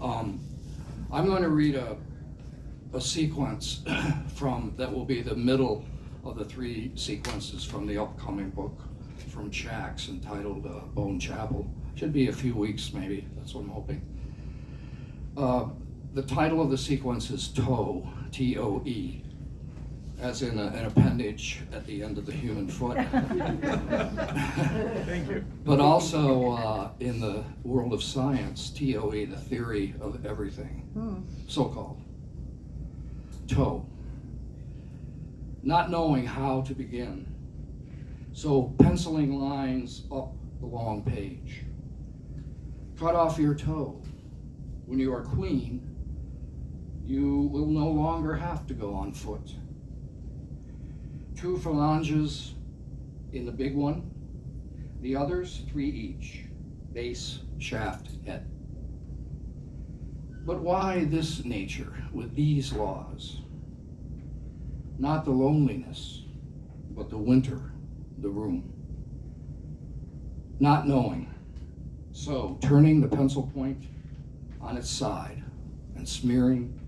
I'm going to read a sequence that will be the middle of the three sequences from the upcoming book from Chace entitled Bone Chapel. Should be a few weeks maybe, that's what I'm hoping. The title of the sequence is Toe, T-O-E, as in an appendage at the end of the human foot. Thank you. But also in the world of science, T-O-E, the theory of everything, so-called. Toe. Not knowing how to begin. So penciling lines up the long page. Cut off your toe. When you are queen, you will no longer have to go on foot. 2 phalanges in the big one, the others 3 each, base, shaft, head. But why this nature with these laws? Not the loneliness, but the winter, the room. Not knowing, so turning the pencil point on its side and smearing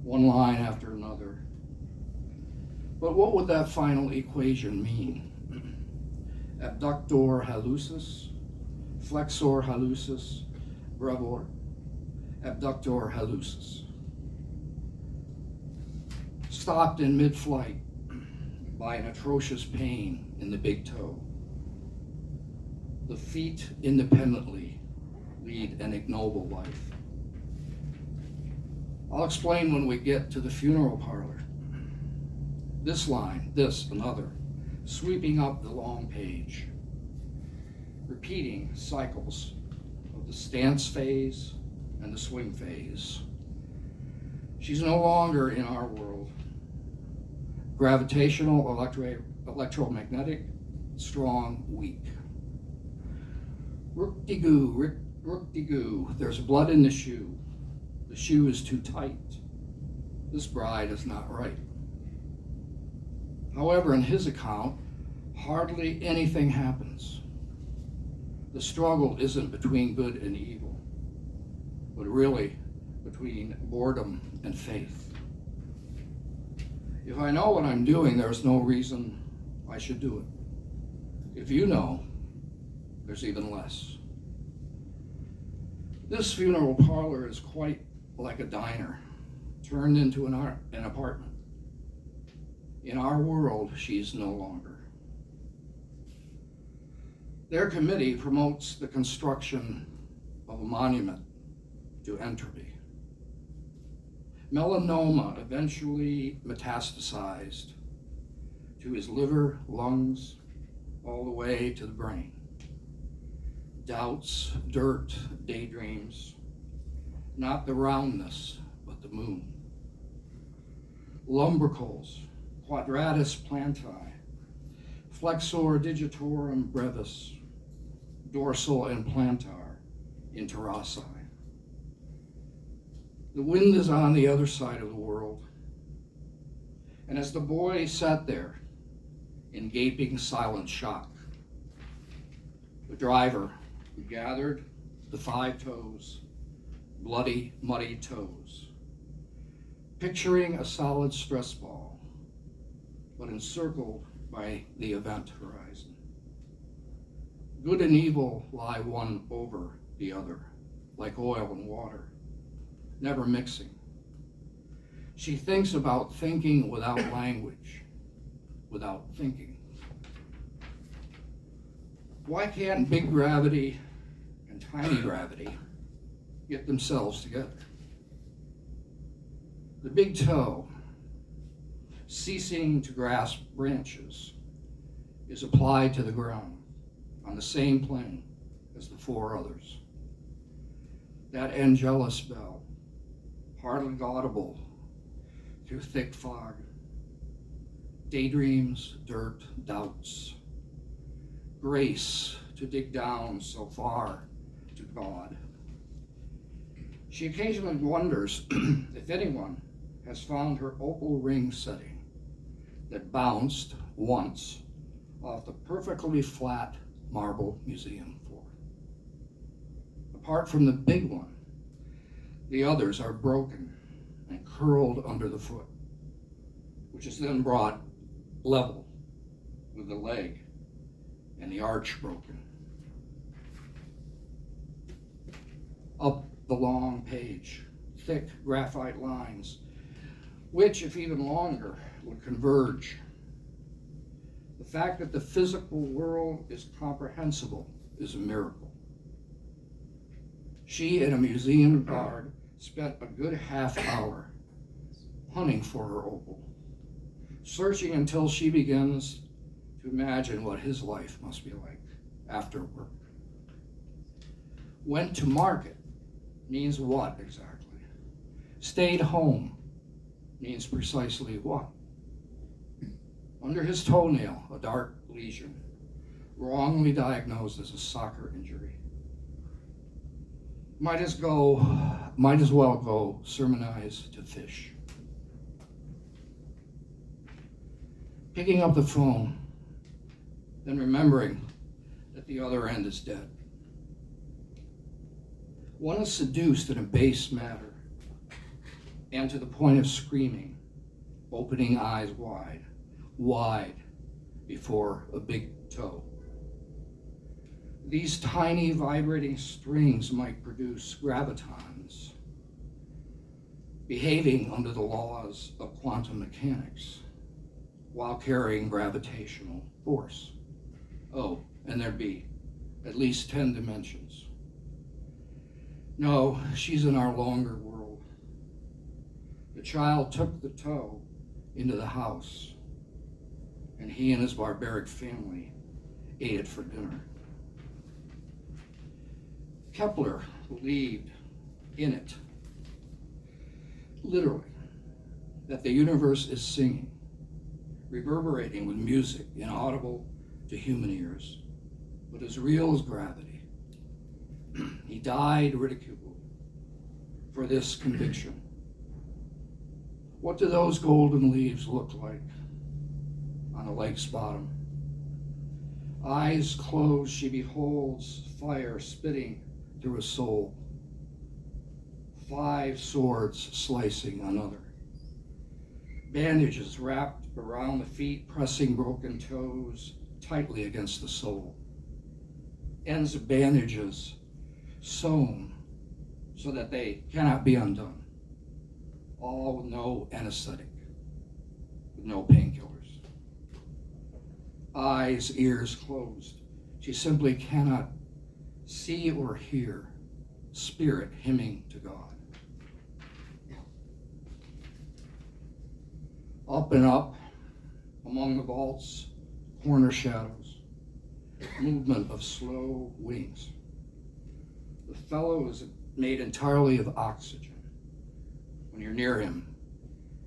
one line after another. But what would that final equation mean? Abductor hallucis, flexor hallucis, brevior, abductor hallucis. Stopped in mid-flight by an atrocious pain in the big toe. The feet independently lead an ignoble life. I'll explain when we get to the funeral parlor. This line, this, another, sweeping up the long page, repeating cycles of the stance phase and the swing phase. She's no longer in our world. Gravitational, electromagnetic, strong, weak. Rook-de-goo, rook-de-goo, there's blood in the shoe. The shoe is too tight. This bride is not right. However, in his account, hardly anything happens. The struggle isn't between good and evil, but really between boredom and faith. If I know what I'm doing, there's no reason I should do it. If you know, there's even less. This funeral parlor is quite like a diner, turned into an apartment. In our world, she's no longer. Their committee promotes the construction of a monument to entropy. Melanoma eventually metastasized to his liver, lungs, all the way to the brain. Doubts, dirt, daydreams, not the roundness, but the moon. Lumbricals, quadratus plantae, flexor digitorum brevis, dorsal and plantar interossi. The wind is on the other side of the world. And as the boy sat there in gaping silent shock, the driver who gathered the 5 toes, bloody, muddy toes, picturing a solid stress ball, but encircled by the event horizon. Good and evil lie one over the other, like oil and water, never mixing. She thinks about thinking without language, without thinking. Why can't big gravity and tiny gravity get themselves together? The big toe, ceasing to grasp branches, is applied to the ground on the same plane as the 4 others. That angelus bell, hardly audible through thick fog, daydreams, dirt, doubts, grace to dig down so far to God. She occasionally wonders if anyone has found her opal ring setting that bounced once off the perfectly flat marble museum floor. Apart from the big one, The others are broken and curled under the foot, which is then brought level with the leg and the arch broken. Up the long page, thick graphite lines, which, if even longer, would converge. The fact that the physical world is comprehensible is a miracle. She and a museum guard spent a good half hour hunting for her opal, searching until she begins to imagine what his life must be like after work. Went to market means what exactly? Stayed home means precisely what? Under his toenail, a dark lesion, wrongly diagnosed as a soccer injury. Might as well go sermonize to fish. Picking up the phone, then remembering that the other end is dead. One is seduced in a base manner, and to the point of screaming, opening eyes wide before a big toe. These tiny vibrating strings might produce gravitons, behaving under the laws of quantum mechanics while carrying gravitational force. Oh, and there'd be at least 10 dimensions. No, she's in our longer world. The child took the toe into the house, and he and his barbaric family ate it for dinner. Kepler believed in it, literally, that the universe is singing, reverberating with music inaudible to human ears, but as real as gravity. He died ridiculed for this conviction. What do those golden leaves look like on a lake's bottom? Eyes closed, she beholds fire spitting through a soul. 5 swords slicing another. Bandages wrapped around the feet, pressing broken toes tightly against the sole. Ends of bandages sewn so that they cannot be undone. All with no anesthetic, with no painkillers. Eyes, ears closed. She simply cannot see or hear spirit hymning to God. Up and up, among the vault's corner shadows, movement of slow wings. The fellow is made entirely of oxygen. When you're near him,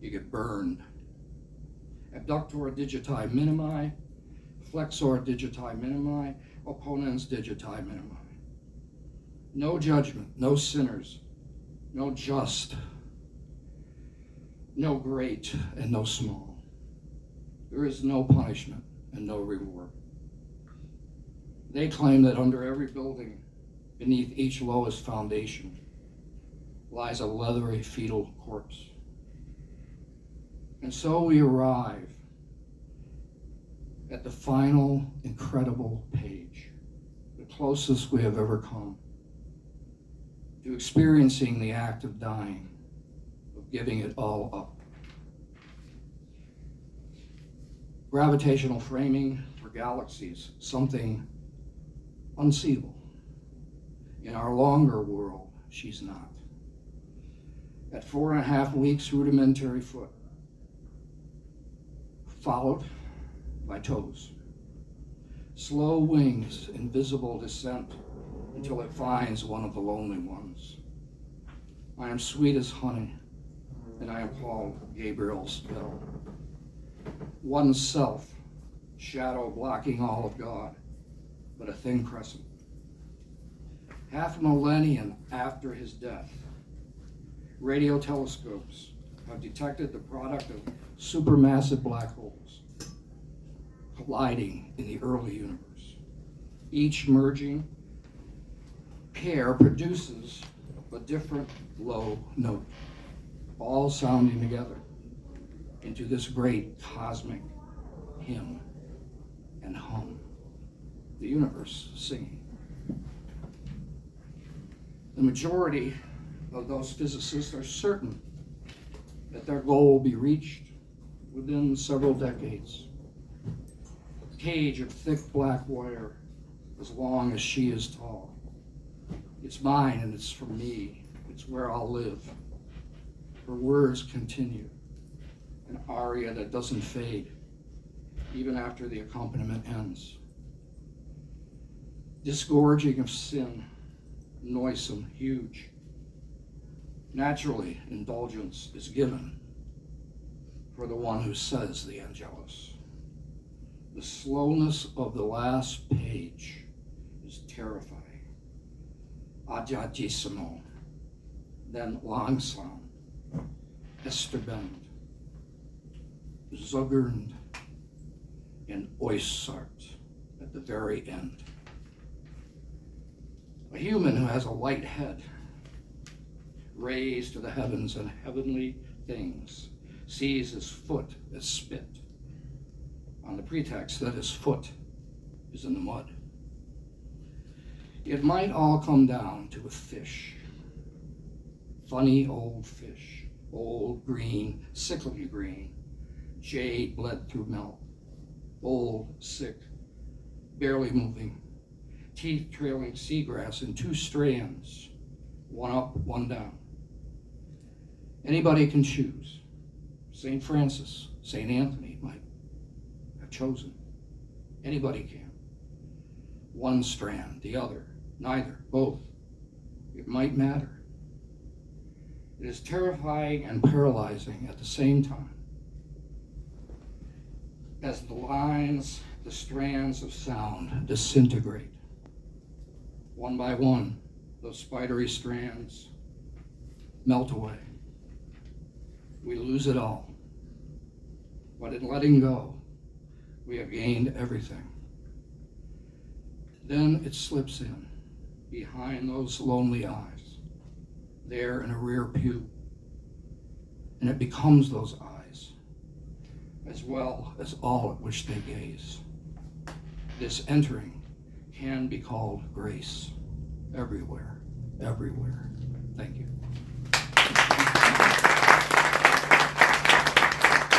you get burned. Abductor digiti minimi, flexor digiti minimi, opponens digiti minimi. No judgment, no sinners, no just, no great, and no small. There is no punishment and no reward. They claim that under every building, beneath each lowest foundation, lies a leathery fetal corpse. And so we arrive at the final incredible page, the closest we have ever come to experiencing the act of dying, of giving it all up. Gravitational framing for galaxies, something unseeable. In our longer world, she's not. At 4.5 weeks, rudimentary foot, followed by toes. Slow wings, invisible descent until it finds one of the lonely ones. I am sweet as honey, and I am called Gabriel's bell. One self, shadow blocking all of God, but a thin crescent. Half a millennium after his death, radio telescopes have detected the product of supermassive black holes colliding in the early universe. Each merging pair produces a different low note, all sounding together into this great cosmic hymn and hum, the universe singing. The majority of those physicists are certain that their goal will be reached within several decades. A cage of thick black wire as long as she is tall. It's mine and it's for me. It's where I'll live. Her words continue, an aria that doesn't fade, even after the accompaniment ends. Disgorging of sin, noisome, huge. Naturally, indulgence is given for the one who says the Angelus. The slowness of the last page is terrifying. Adagissimo, then langsam, Esterbend, Zugernd, and Oissart at the very end. A human who has a light head, raised to the heavens and heavenly things, sees his foot as spit, on the pretext that his foot is in the mud. It might all come down to a fish, funny old fish, old green, sickly green, jade bled through milk, old, sick, barely moving, teeth trailing seagrass in two strands, one up, one down. Anybody can choose. St. Francis, St. Anthony might have chosen. Anybody can. One strand, the other, neither, both. It might matter. It is terrifying and paralyzing at the same time. As the lines, the strands of sound disintegrate. One by one, those spidery strands melt away. We lose it all. But in letting go, we have gained everything. Then it slips in, behind those lonely eyes, there in a rear pew, and it becomes those eyes, as well as all at which they gaze. This entering can be called grace, everywhere, everywhere. Thank you.